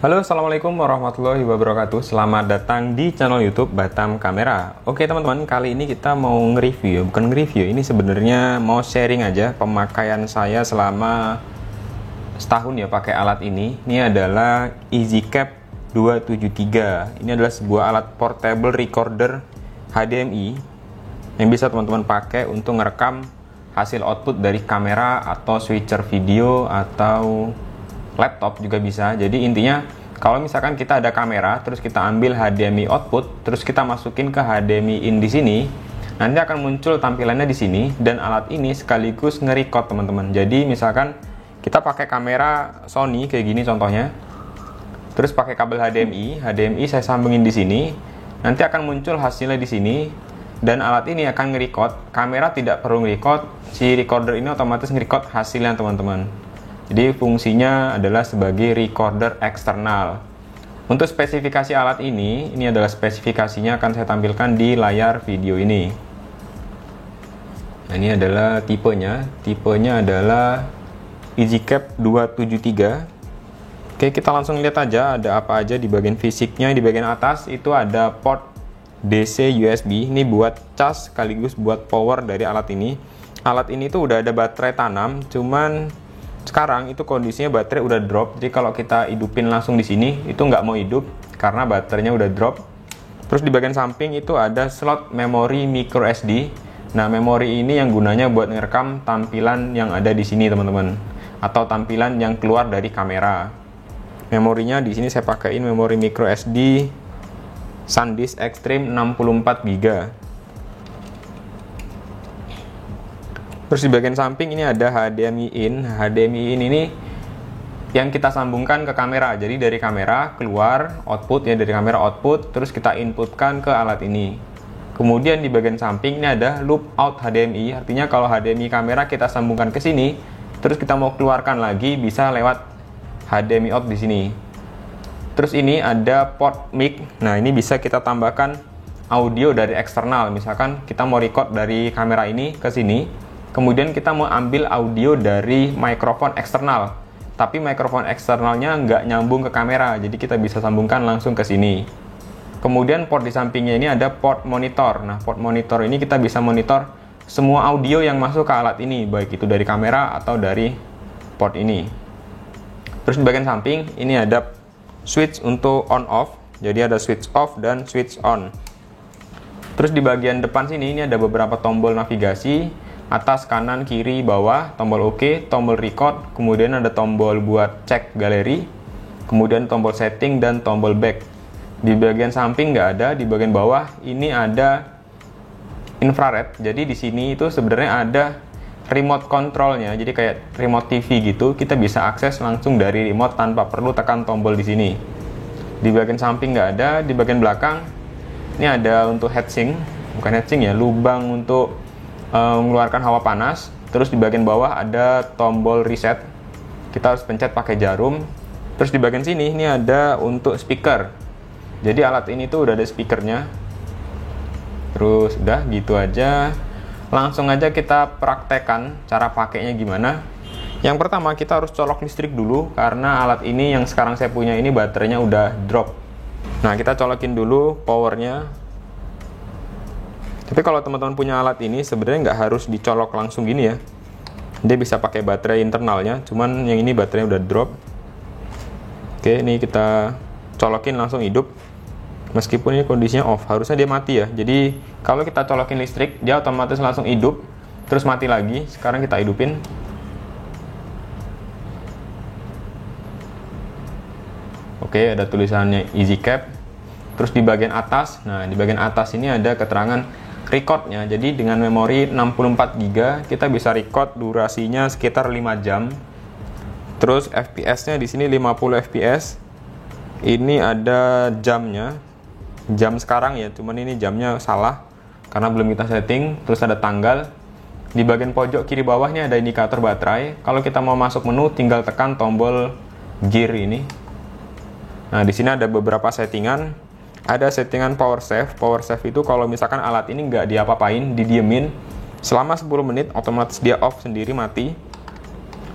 Halo, assalamualaikum warahmatullahi wabarakatuh. Selamat datang di channel YouTube Batam Kamera. Oke teman-teman, kali ini kita mau nge-review, bukan nge-review, ini sebenarnya mau sharing aja pemakaian saya selama setahun ya pakai alat ini. Ini adalah EasyCap 273. Ini adalah sebuah alat portable recorder HDMI yang bisa teman-teman pakai untuk ngerekam hasil output dari kamera atau switcher video atau laptop juga bisa. Jadi intinya kalau misalkan kita ada kamera terus kita ambil HDMI output terus kita masukin ke HDMI in di sini, nanti akan muncul tampilannya di sini dan alat ini sekaligus nge-record teman-teman. Jadi misalkan kita pakai kamera Sony kayak gini contohnya, terus pakai kabel HDMI saya sambungin di sini, nanti akan muncul hasilnya di sini dan alat ini akan nge-record. Kamera tidak perlu nge-record, si recorder ini otomatis nge-record hasilnya teman-teman. Jadi fungsinya adalah sebagai recorder eksternal. Untuk spesifikasi alat ini adalah spesifikasinya akan saya tampilkan di layar video ini. Nah, ini adalah tipenya. Tipenya adalah EasyCap 273. Oke, kita langsung lihat aja ada apa aja di bagian fisiknya. Di bagian atas itu ada port DC USB. Ini buat cas sekaligus buat power dari alat ini. Alat ini tuh udah ada baterai tanam, cuman sekarang itu kondisinya baterai udah drop. Jadi kalau kita hidupin langsung di sini itu nggak mau hidup karena baterainya udah drop. Terus di bagian samping itu ada slot memori micro SD. Nah, memori ini yang gunanya buat ngerekam tampilan yang ada di sini teman-teman, atau tampilan yang keluar dari kamera. Memorinya di sini saya pakaiin memori micro SD SanDisk Extreme 64 GB. Terus di bagian samping ini ada HDMI in. HDMI in ini yang kita sambungkan ke kamera. Jadi dari kamera keluar output ya, dari kamera output terus kita inputkan ke alat ini. Kemudian di bagian samping ini ada loop out HDMI. Artinya kalau HDMI kamera kita sambungkan ke sini, terus kita mau keluarkan lagi bisa lewat HDMI out di sini. Terus ini ada port mic. Nah, ini bisa kita tambahkan audio dari eksternal. Misalkan kita mau record dari kamera ini ke sini. Kemudian kita mau ambil audio dari mikrofon eksternal, tapi mikrofon eksternalnya nggak nyambung ke kamera, jadi kita bisa sambungkan langsung ke sini. Kemudian port di sampingnya ini ada port monitor. Nah, port monitor ini kita bisa monitor semua audio yang masuk ke alat ini, baik itu dari kamera atau dari port ini. Terus di bagian samping ini ada switch untuk on off, jadi ada switch off dan switch on. Terus di bagian depan sini ini ada beberapa tombol navigasi. Atas, kanan, kiri, bawah, tombol OK, tombol record, kemudian ada tombol buat cek galeri, kemudian tombol setting dan tombol back. Di bagian samping nggak ada, di bagian bawah ini ada infrared. Jadi di sini itu sebenarnya ada remote controlnya, jadi kayak remote TV gitu. Kita bisa akses langsung dari remote tanpa perlu tekan tombol di sini. Di bagian samping nggak ada, di bagian belakang ini ada untuk heatsink, bukan heatsink ya, lubang untuk mengeluarkan hawa panas. Terus di bagian bawah ada tombol reset, kita harus pencet pakai jarum. Terus di bagian sini ini ada untuk speaker, jadi alat ini tuh udah ada speakernya. Terus udah gitu aja, langsung aja kita praktekkan cara pakainya gimana. Yang pertama kita harus colok listrik dulu karena alat ini yang sekarang saya punya ini baterainya udah drop. Nah, kita colokin dulu powernya. Tapi kalau teman-teman punya alat ini sebenarnya nggak harus dicolok langsung gini ya. Dia bisa pakai baterai internalnya, cuman yang ini baterainya udah drop. Oke, ini kita colokin langsung hidup. Meskipun ini kondisinya off, harusnya dia mati ya. Jadi kalau kita colokin listrik, dia otomatis langsung hidup, terus mati lagi. Sekarang kita hidupin. Oke, ada tulisannya EasyCap. Terus di bagian atas, nah di bagian atas ini ada keterangan recordnya. Jadi dengan memori 64 GB kita bisa record durasinya sekitar 5 jam. Terus FPS-nya di sini 50 fps. Ini ada jamnya. Jam sekarang ya, cuman ini jamnya salah karena belum kita setting. Terus ada tanggal. Di bagian pojok kiri bawah ini ada indikator baterai. Kalau kita mau masuk menu tinggal tekan tombol gear ini. Nah, di sini ada beberapa settingan. Ada settingan power save. Power save itu kalau misalkan alat ini nggak diapa-apain, didiemin selama 10 menit, otomatis dia off sendiri, mati.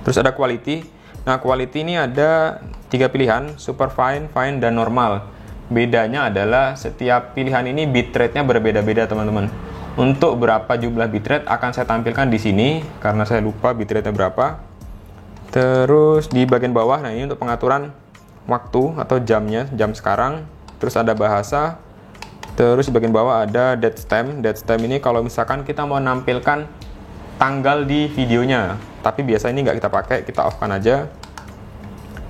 Terus ada quality. Nah, quality ini ada 3 pilihan, super fine, fine, dan normal. Bedanya adalah setiap pilihan ini bitrate-nya berbeda-beda teman-teman. Untuk berapa jumlah bitrate akan saya tampilkan di sini karena saya lupa bitrate-nya berapa. Terus di bagian bawah, nah ini untuk pengaturan waktu atau jamnya, jam sekarang. Terus ada bahasa. Terus di bagian bawah ada date stamp. Date stamp ini kalau misalkan kita mau nampilkan tanggal di videonya, tapi biasa ini nggak kita pakai, kita off kan aja.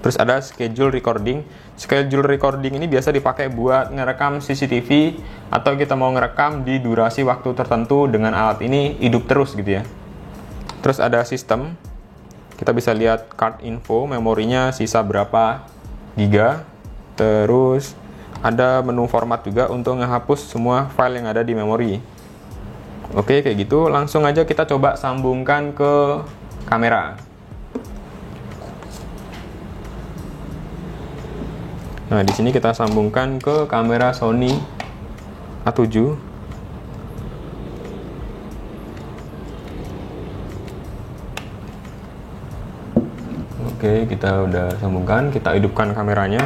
Terus ada schedule recording. Schedule recording ini biasa dipakai buat ngerekam CCTV atau kita mau ngerekam di durasi waktu tertentu dengan alat ini hidup terus gitu ya. Terus ada sistem, kita bisa lihat card info, memorinya sisa berapa giga. Terus ada menu format juga untuk ngehapus semua file yang ada di memori. Oke, kayak gitu. Langsung aja kita coba sambungkan ke kamera. Nah, di sini kita sambungkan ke kamera Sony A7. Oke, kita udah sambungkan. Kita hidupkan kameranya.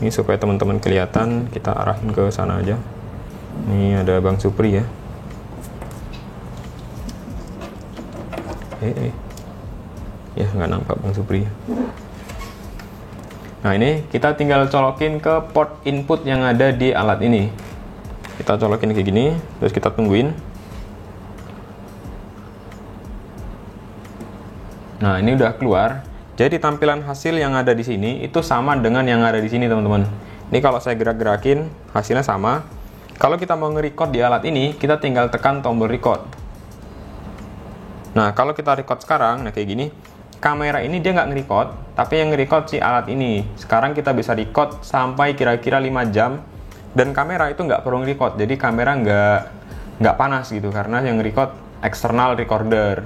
Ini supaya teman-teman kelihatan, kita arahin ke sana aja. Ini ada Bang Supri ya. Ya nggak nampak Bang Supri. Nah, ini kita tinggal colokin ke port input yang ada di alat ini. Kita colokin kayak gini, terus kita tungguin. Nah, ini udah keluar. Jadi tampilan hasil yang ada di sini itu sama dengan yang ada di sini teman-teman. Ini kalau saya gerak-gerakin hasilnya sama. Kalau kita mau nge-record di alat ini, kita tinggal tekan tombol record. Nah, kalau kita record sekarang, nah kayak gini, kamera ini dia nggak nge-record, tapi yang nge-record si alat ini. Sekarang kita bisa record sampai kira-kira 5 jam, dan kamera itu nggak perlu nge-record, jadi kamera nggak panas gitu, karena yang nge-record external recorder.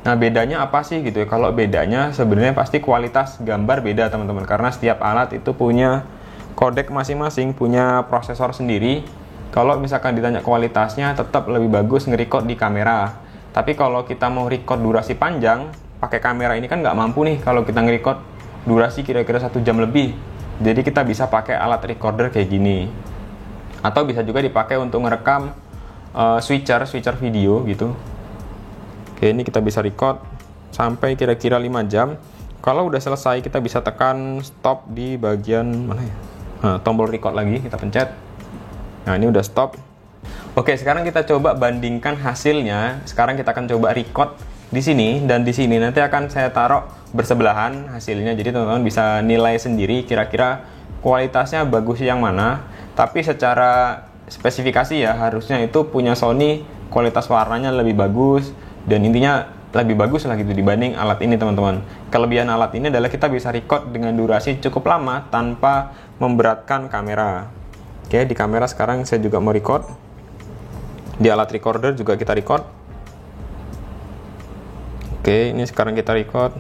Nah, bedanya apa sih gitu ya? Kalau bedanya sebenarnya pasti kualitas gambar beda teman-teman, karena setiap alat itu punya kodek masing-masing, punya prosesor sendiri. Kalau misalkan ditanya kualitasnya, tetap lebih bagus nge-record di kamera. Tapi kalau kita mau record durasi panjang, pakai kamera ini kan nggak mampu nih kalau kita nge-record durasi kira-kira 1 jam lebih. Jadi kita bisa pakai alat recorder kayak gini. Atau bisa juga dipakai untuk ngerekam switcher video gitu. Oke, ini kita bisa record sampai kira-kira 5 jam. Kalau udah selesai, kita bisa tekan stop di bagian mana ya? Nah, tombol record lagi, kita pencet. Nah, ini udah stop. Oke, sekarang kita coba bandingkan hasilnya. Sekarang kita akan coba record di sini, dan di sini nanti akan saya taruh bersebelahan hasilnya. Jadi teman-teman bisa nilai sendiri kira-kira kualitasnya bagus yang mana. Tapi secara spesifikasi ya, harusnya itu punya Sony kualitas warnanya lebih bagus, dan intinya lebih bagus lah gitu dibanding alat ini teman-teman. Kelebihan alat ini adalah kita bisa record dengan durasi cukup lama tanpa memberatkan kamera. Oke, di kamera sekarang saya juga mau record. Di alat recorder juga kita record. Oke, ini sekarang kita record.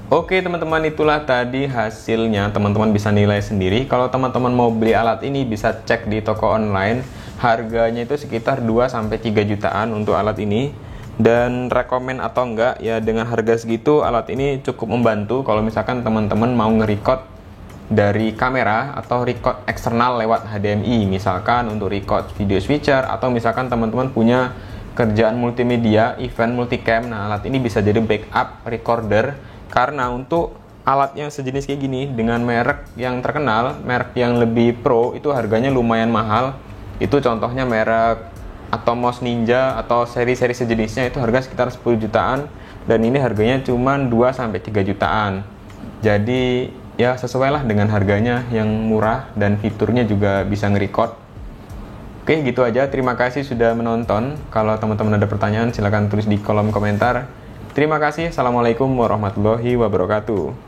Oke teman-teman, itulah tadi hasilnya. Teman-teman bisa nilai sendiri. Kalau teman-teman mau beli alat ini bisa cek di toko online. Harganya itu sekitar 2-3 jutaan untuk alat ini. Dan rekomen atau enggak ya, dengan harga segitu alat ini cukup membantu kalau misalkan teman-teman mau nge-record dari kamera atau record eksternal lewat HDMI, misalkan untuk record video switcher, atau misalkan teman-teman punya kerjaan multimedia, event multicam. Nah, alat ini bisa jadi backup recorder. Karena untuk alat yang sejenis kayak gini dengan merek yang terkenal, merek yang lebih pro, itu harganya lumayan mahal. Itu contohnya merek atau mouse Ninja atau seri-seri sejenisnya itu harga sekitar 10 jutaan, dan ini harganya cuma 2-3 jutaan. Jadi ya sesuai lah dengan harganya yang murah dan fiturnya juga bisa nge-record. Oke, gitu aja. Terima kasih sudah menonton. Kalau teman-teman ada pertanyaan silahkan tulis di kolom komentar. Terima kasih. Assalamualaikum warahmatullahi wabarakatuh.